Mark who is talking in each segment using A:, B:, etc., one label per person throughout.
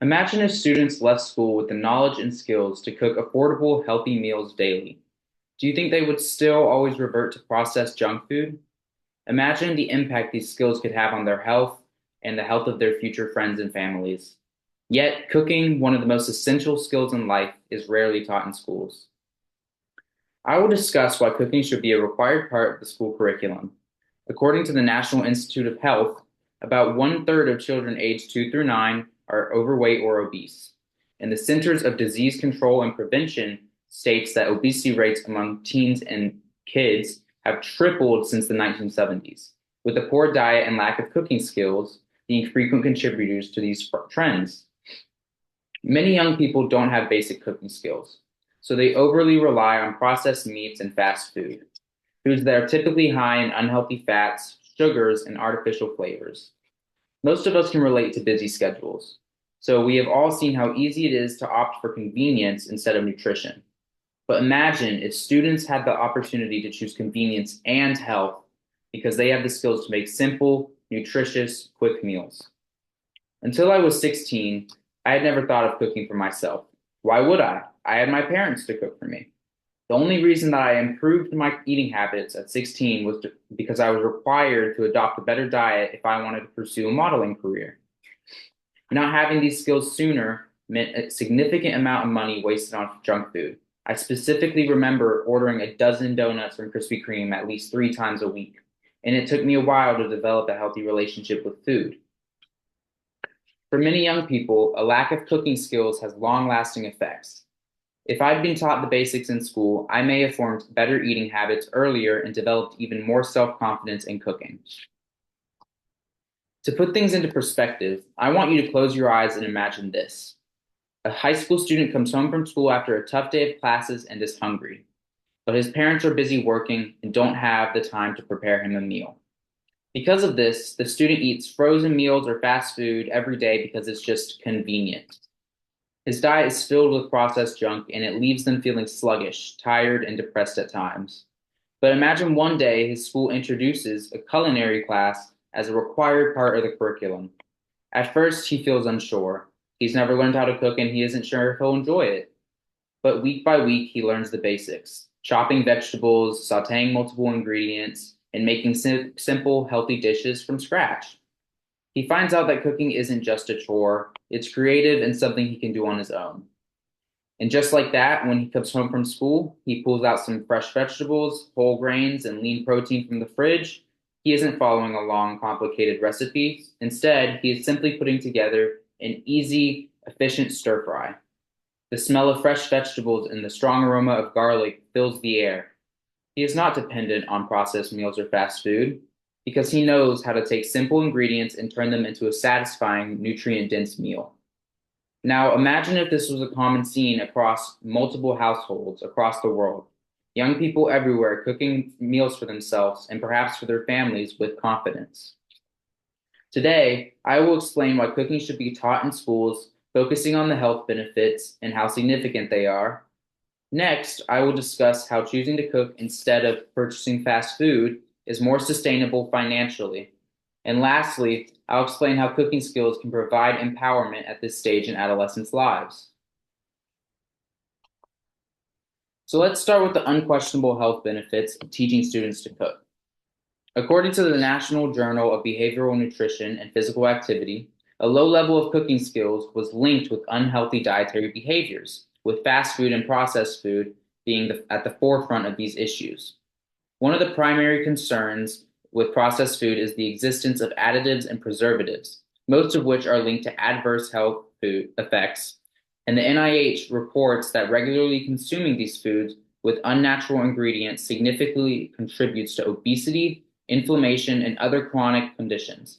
A: Imagine if students left school with the knowledge and skills to cook affordable, healthy meals daily. Do you think they would still always revert to processed junk food? Imagine the impact these skills could have on their health and the health of their future friends and families. Yet, cooking, one of the most essential skills in life, is rarely taught in schools. I will discuss why cooking should be a required part of the school curriculum. According to the National Institute of Health, about one-third of children aged 2 through 9 are overweight or obese. And the Centers of Disease Control and Prevention states that obesity rates among teens and kids have tripled since the 1970s, with a poor diet and lack of cooking skills being frequent contributors to these trends. Many young people don't have basic cooking skills, so they overly rely on processed meats and fast food, foods that are typically high in unhealthy fats, sugars, and artificial flavors. Most of us can relate to busy schedules, so we have all seen how easy it is to opt for convenience instead of nutrition. But imagine if students had the opportunity to choose convenience and health because they have the skills to make simple, nutritious, quick meals. Until I was 16, I had never thought of cooking for myself. Why would I? I had my parents to cook for me. The only reason that I improved my eating habits at 16 was because I was required to adopt a better diet if I wanted to pursue a modeling career. Not having these skills sooner meant a significant amount of money wasted on junk food. I specifically remember ordering a dozen donuts from Krispy Kreme at least 3 times a week, and it took me a while to develop a healthy relationship with food. For many young people, a lack of cooking skills has long-lasting effects. If I'd been taught the basics in school, I may have formed better eating habits earlier and developed even more self-confidence in cooking. To put things into perspective, I want you to close your eyes and imagine this. A high school student comes home from school after a tough day of classes and is hungry, but his parents are busy working and don't have the time to prepare him a meal. Because of this, the student eats frozen meals or fast food every day because it's just convenient. His diet is filled with processed junk and it leaves them feeling sluggish, tired, and depressed at times. But imagine one day his school introduces a culinary class as a required part of the curriculum. At first, he feels unsure. He's never learned how to cook and he isn't sure if he'll enjoy it. But week by week, he learns the basics: chopping vegetables, sauteing multiple ingredients, and making simple, healthy dishes from scratch. He finds out that cooking isn't just a chore, it's creative and something he can do on his own. And just like that, when he comes home from school, he pulls out some fresh vegetables, whole grains, and lean protein from the fridge. He isn't following a long, complicated recipe. Instead, he is simply putting together an easy, efficient stir fry. The smell of fresh vegetables and the strong aroma of garlic fills the air. He is not dependent on processed meals or fast food because he knows how to take simple ingredients and turn them into a satisfying, nutrient-dense meal. Now, imagine if this was a common scene across multiple households across the world. Young people everywhere cooking meals for themselves and perhaps for their families with confidence. Today, I will explain why cooking should be taught in schools, focusing on the health benefits and how significant they are. Next, I will discuss how choosing to cook instead of purchasing fast food is more sustainable financially. And lastly, I'll explain how cooking skills can provide empowerment at this stage in adolescents' lives. So let's start with the unquestionable health benefits of teaching students to cook. According to the National Journal of Behavioral Nutrition and Physical Activity, a low level of cooking skills was linked with unhealthy dietary behaviors, with fast food and processed food being at the forefront of these issues. One of the primary concerns with processed food is the existence of additives and preservatives, most of which are linked to adverse health food effects. And the NIH reports that regularly consuming these foods with unnatural ingredients significantly contributes to obesity, inflammation, and other chronic conditions.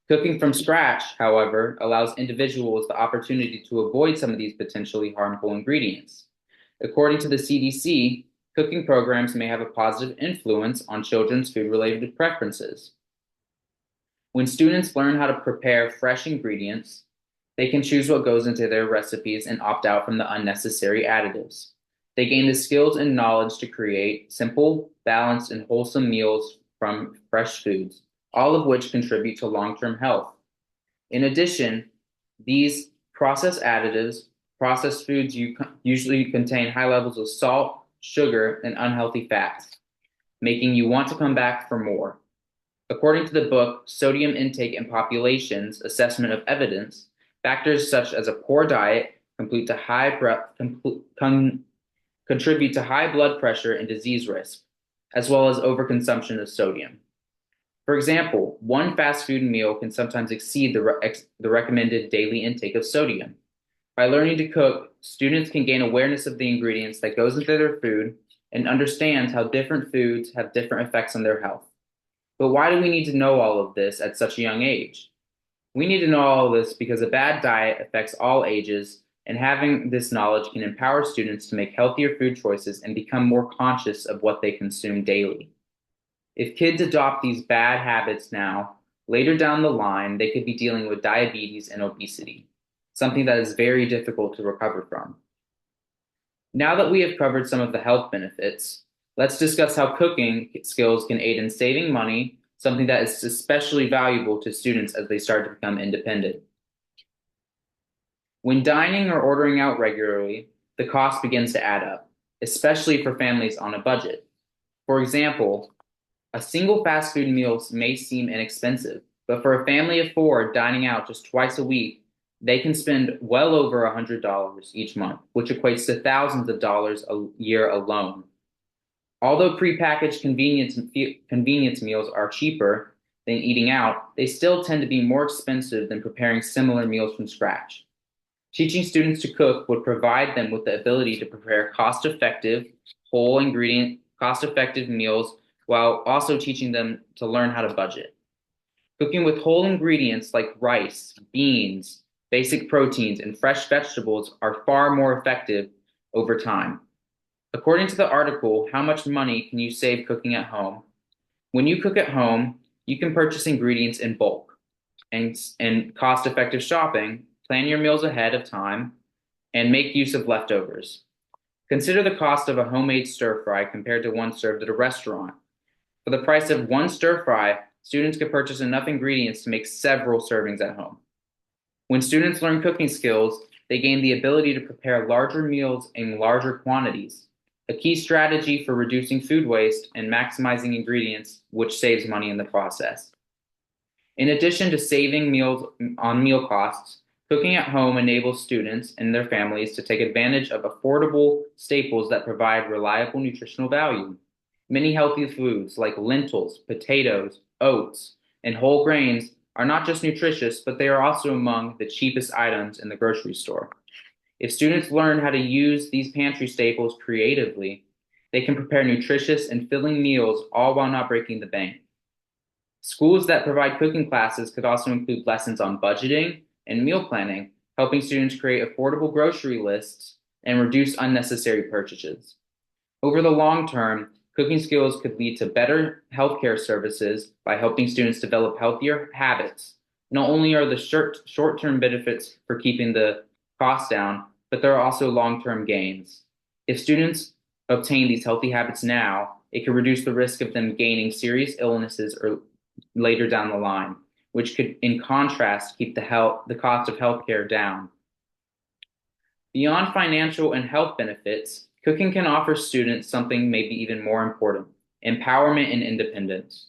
A: Cooking from scratch, however, allows individuals the opportunity to avoid some of these potentially harmful ingredients. According to the CDC, cooking programs may have a positive influence on children's food-related preferences. When students learn how to prepare fresh ingredients, they can choose what goes into their recipes and opt out from the unnecessary additives. They gain the skills and knowledge to create simple, balanced, and wholesome meals from fresh foods, all of which contribute to long-term health. In addition, these Processed additives, processed foods usually contain high levels of salt, sugar, and unhealthy fats, making you want to come back for more. According to the book Sodium Intake in Populations: Assessment of Evidence, factors such as a poor diet contribute to high blood pressure and disease risk, as well as overconsumption of sodium. For example, one fast food meal can sometimes exceed the recommended daily intake of sodium. By learning to cook, students can gain awareness of the ingredients that goes into their food and understand how different foods have different effects on their health. But why do we need to know all of this at such a young age? We need to know all of this because a bad diet affects all ages, and having this knowledge can empower students to make healthier food choices and become more conscious of what they consume daily. If kids adopt these bad habits now, later down the line, they could be dealing with diabetes and obesity, something that is very difficult to recover from. Now that we have covered some of the health benefits, let's discuss how cooking skills can aid in saving money, something that is especially valuable to students as they start to become independent. When dining or ordering out regularly, the cost begins to add up, especially for families on a budget. For example, a single fast food meal may seem inexpensive, but for a family of four dining out just twice a week, they can spend well over $100 each month, which equates to thousands of dollars a year alone. Although prepackaged convenience meals are cheaper than eating out, they still tend to be more expensive than preparing similar meals from scratch. Teaching students to cook would provide them with the ability to prepare cost-effective, whole ingredient, cost-effective meals while also teaching them to learn how to budget. Cooking with whole ingredients like rice, beans, basic proteins, and fresh vegetables are far more effective over time. According to the article, How Much Money Can You Save Cooking at Home? When you cook at home, you can purchase ingredients in bulk and cost-effective shopping, plan your meals ahead of time, and make use of leftovers. Consider the cost of a homemade stir fry compared to one served at a restaurant. For the price of one stir fry, students could purchase enough ingredients to make several servings at home. When students learn cooking skills, they gain the ability to prepare larger meals in larger quantities, a key strategy for reducing food waste and maximizing ingredients, which saves money in the process. In addition to saving meals on meal costs, cooking at home enables students and their families to take advantage of affordable staples that provide reliable nutritional value. Many healthy foods like lentils, potatoes, oats, and whole grains are not just nutritious, but they are also among the cheapest items in the grocery store. If students learn how to use these pantry staples creatively, they can prepare nutritious and filling meals all while not breaking the bank. Schools that provide cooking classes could also include lessons on budgeting and meal planning, helping students create affordable grocery lists and reduce unnecessary purchases. Over the long term, cooking skills could lead to better healthcare services by helping students develop healthier habits. Not only are the short-term benefits for keeping the costs down, but there are also long-term gains. If students obtain these healthy habits now, it can reduce the risk of them gaining serious illnesses or later down the line, which could, in contrast, keep the cost of healthcare down. Beyond financial and health benefits, cooking can offer students something maybe even more important: empowerment and independence.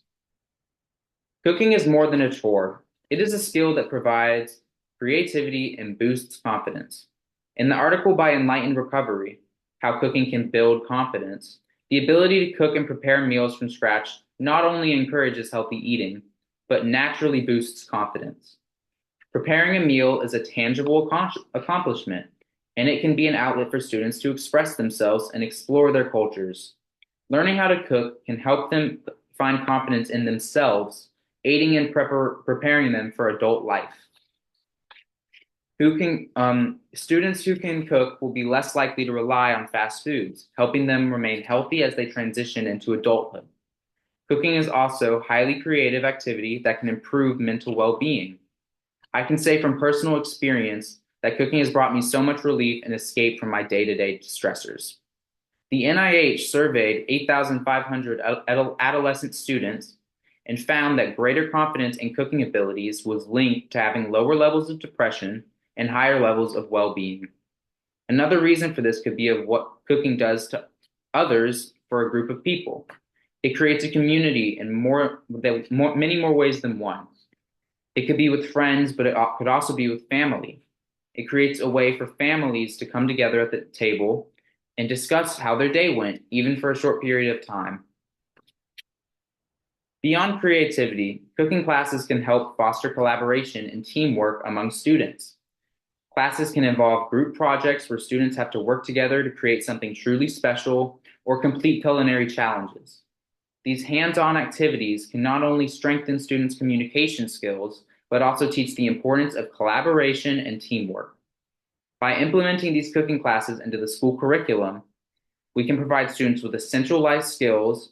A: Cooking is more than a chore. It is a skill that provides creativity and boosts confidence. In the article by Enlightened Recovery, How Cooking Can Build Confidence, the ability to cook and prepare meals from scratch not only encourages healthy eating, but naturally boosts confidence. Preparing a meal is a tangible accomplishment, and it can be an outlet for students to express themselves and explore their cultures. Learning how to cook can help them find confidence in themselves, aiding in preparing them for adult life. Students who can cook will be less likely to rely on fast foods, helping them remain healthy as they transition into adulthood. Cooking is also a highly creative activity that can improve mental well-being. I can say from personal experience that cooking has brought me so much relief and escape from my day-to-day stressors. The NIH surveyed 8,500 adolescent students and found that greater confidence in cooking abilities was linked to having lower levels of depression and higher levels of well-being. Another reason for this could be of what cooking does to others for a group of people. It creates a community in many more ways than one. It could be with friends, but it could also be with family. It creates a way for families to come together at the table and discuss how their day went, even for a short period of time. Beyond creativity, cooking classes can help foster collaboration and teamwork among students. Classes can involve group projects where students have to work together to create something truly special or complete culinary challenges. These hands-on activities can not only strengthen students' communication skills, but also teach the importance of collaboration and teamwork. By implementing these cooking classes into the school curriculum, we can provide students with essential life skills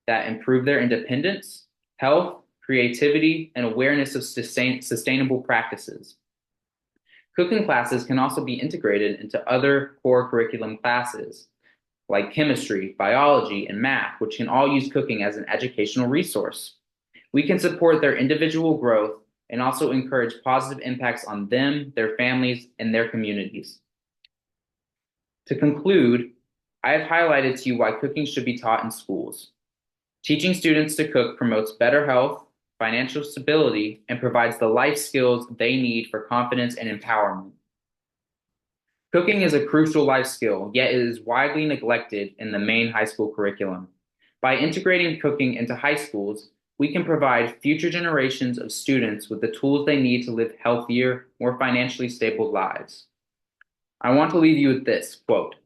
A: that improve their independence, health, creativity, and awareness of sustainable practices. Cooking classes can also be integrated into other core curriculum classes, like chemistry, biology, and math, which can all use cooking as an educational resource. We can support their individual growth and also encourage positive impacts on them, their families, and their communities. To conclude, I have highlighted to you why cooking should be taught in schools. Teaching students to cook promotes better health, financial stability, and provides the life skills they need for confidence and empowerment. Cooking is a crucial life skill, yet it is widely neglected in the main high school curriculum. By integrating cooking into high schools, we can provide future generations of students with the tools they need to live healthier, more financially stable lives. I want to leave you with this quote: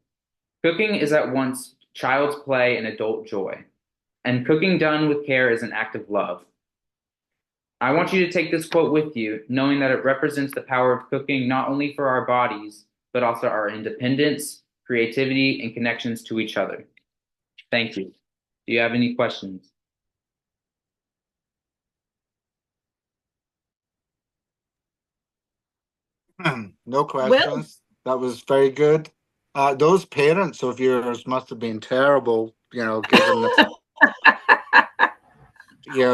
A: "Cooking is at once child's play and adult joy, and cooking done with care is an act of love." I want you to take this quote with you, knowing that it represents the power of cooking not only for our bodies, but also our independence, creativity, and connections to each other. Thank you. Do you have any questions?
B: No
C: Well,
B: questions. That was very good. Those parents of yours must have been terrible, given that, yeah,